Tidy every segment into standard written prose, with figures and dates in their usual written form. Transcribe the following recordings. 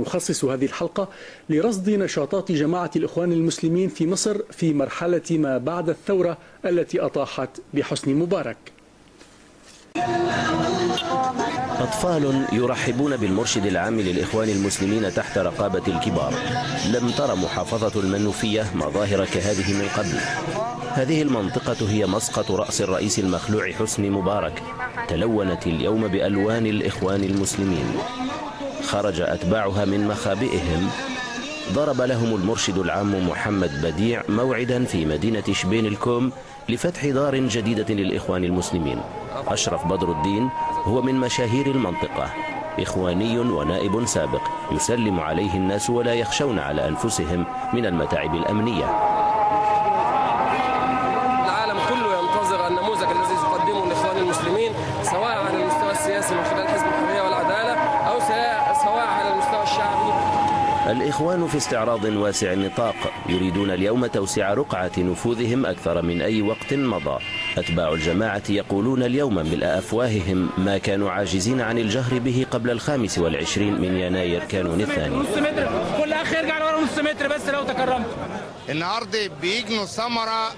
نخصص هذه الحلقة لرصد نشاطات جماعة الإخوان المسلمين في مصر في مرحلة ما بعد الثورة التي أطاحت بحسني مبارك. أطفال يرحبون بالمرشد العام للإخوان المسلمين تحت رقابة الكبار. لم تر محافظة المنوفية مظاهر كهذه من قبل. هذه المنطقة هي مسقط رأس الرئيس المخلوع حسني مبارك، تلونت اليوم بألوان الإخوان المسلمين. خرج أتباعها من مخابئهم. ضرب لهم المرشد العام محمد بديع موعدا في مدينة شبين الكوم لفتح دار جديدة للإخوان المسلمين. أشرف بدر الدين هو من مشاهير المنطقة، إخواني ونائب سابق، يسلم عليه الناس ولا يخشون على أنفسهم من المتاعب الأمنية. العالم كله ينتظر النموذج الذي يقدمه الإخوان المسلمين، سواء على المستوى السياسي من خلال حزب الحرية والعدالة أو سواء على المستوى الشعبي. الإخوان في استعراض واسع النطاق، يريدون اليوم توسيع رقعة نفوذهم أكثر من أي وقت مضى. أتباع الجماعة يقولون اليوم ملء أفواههم ما كانوا عاجزين عن الجهر به قبل 25 من يناير كانون الثاني. نص متر، كل أخ يرجع لورا نص متر بس لو تكرمت. النهارده بيجنوا ثمرة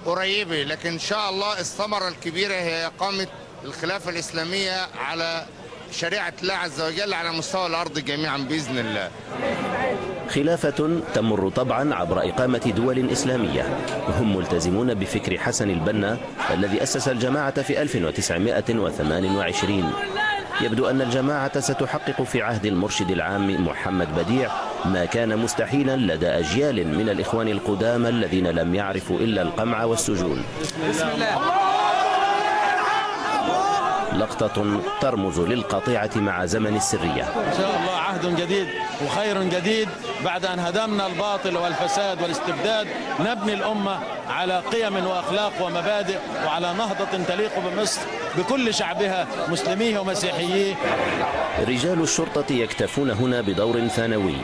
قريبة، لكن إن شاء الله الثمرة الكبيرة هي إقامة الخلافة الإسلامية على شريعة الله عز وجل على مستوى الأرض جميعا بإذن الله. خلافة تمر طبعا عبر إقامة دول إسلامية. هم ملتزمون بفكر حسن البنا الذي أسس الجماعة في 1928. يبدو أن الجماعة ستحقق في عهد المرشد العام محمد بديع ما كان مستحيلا لدى أجيال من الإخوان القدامى الذين لم يعرفوا إلا القمع والسجون. بسم الله. لقطة ترمز للقطيعة مع زمن السرية. إن شاء الله عهد جديد وخير جديد، بعد أن هدمنا الباطل والفساد والاستبداد نبني الأمة على قيم وأخلاق ومبادئ وعلى نهضة تليق بمصر بكل شعبها مسلميه ومسيحييه. رجال الشرطة يكتفون هنا بدور ثانوي.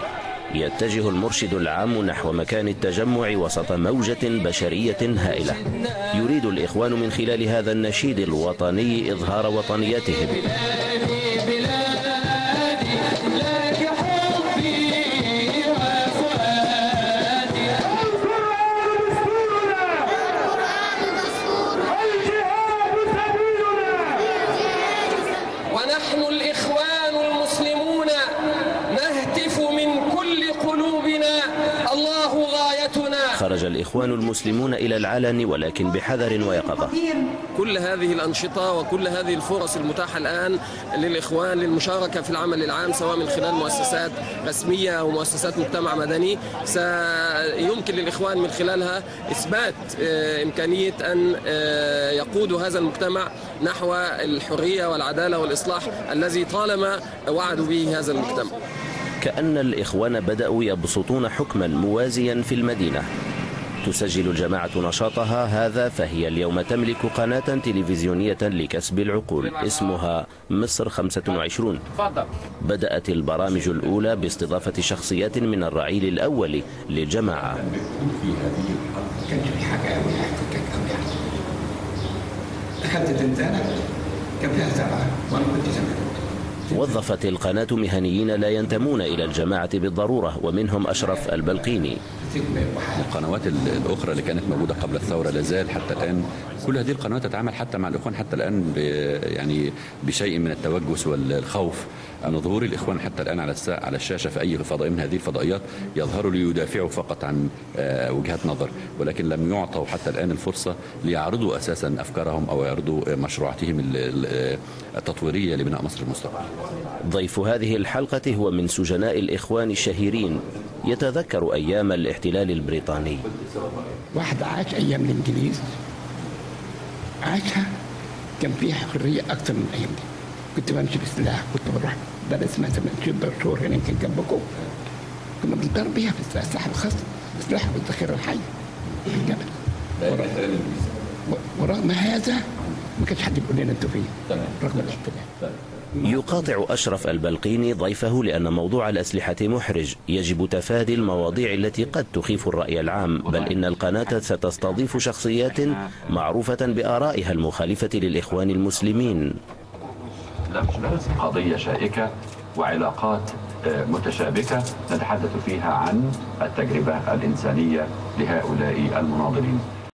يتجه المرشد العام نحو مكان التجمع وسط موجة بشرية هائلة. يريد الإخوان من خلال هذا النشيد الوطني إظهار وطنيتهم. ونحن الإخوان المسلمون نهتف من كل قلوبنا الله غايتنا. خرج الإخوان المسلمون إلى العلن ولكن بحذر ويقظة. كل هذه الأنشطة وكل هذه الفرص المتاحة الآن للإخوان للمشاركة في العمل العام سواء من خلال مؤسسات رسمية أو مؤسسات مجتمع مدني، سيمكن للإخوان من خلالها إثبات إمكانية أن يقودوا هذا المجتمع نحو الحرية والعدالة والإصلاح الذي طالما وعدوا به هذا المجتمع. كأن الإخوان بدأوا يبسطون حكما موازيا في المدينة. تسجل الجماعة نشاطها هذا، فهي اليوم تملك قناة تلفزيونية لكسب العقول اسمها مصر 25. بدأت البرامج الأولى باستضافة شخصيات من الرعيل الأول للجماعة. دخلت تنتانة كان فيها 7 وأنا كنت 8. وظفت القناة مهنيين لا ينتمون إلى الجماعة بالضرورة، ومنهم أشرف البلقيني. القنوات الأخرى اللي كانت موجودة قبل الثورة لازال حتى الآن كل هذه القنوات تتعامل حتى مع الإخوان حتى الآن يعني بشيء من التوجس والخوف. أن ظهور الإخوان حتى الآن على الشاشة في أي فضاء من هذه الفضائيات يظهروا ليدافعوا فقط عن وجهات نظر، ولكن لم يعطوا حتى الآن الفرصة ليعرضوا أساسا أفكارهم أو يعرضوا مشروعاتهم التطويرية لبناء مصر المستقبل. ضيف هذه الحلقة هو من سجناء الإخوان الشهيرين، يتذكر أيام الاحتلال البريطاني. واحد عاش أيام الإنجليز، عاشها كان فيها حرية أكثر من الأيام دي. كنت بمشي بسلاح، كنت بروح درس مثلا شيء برشور هنا يمكن جنبكم، كنا بنضرب بيها في السلاح الخاص، السلاح والذخيرة الحية في الجبل. ورغم هذا ما كانش حد يقول لنا انتوا فين رغم الاحتلال. يقاطع أشرف البلقيني ضيفه لأن موضوع الأسلحة محرج، يجب تفادي المواضيع التي قد تخيف الرأي العام، بل إن القناة ستستضيف شخصيات معروفة بآرائها المخالفة للإخوان المسلمين. قضية شائكة وعلاقات متشابكة نتحدث فيها عن التجربة الإنسانية لهؤلاء المناضلين.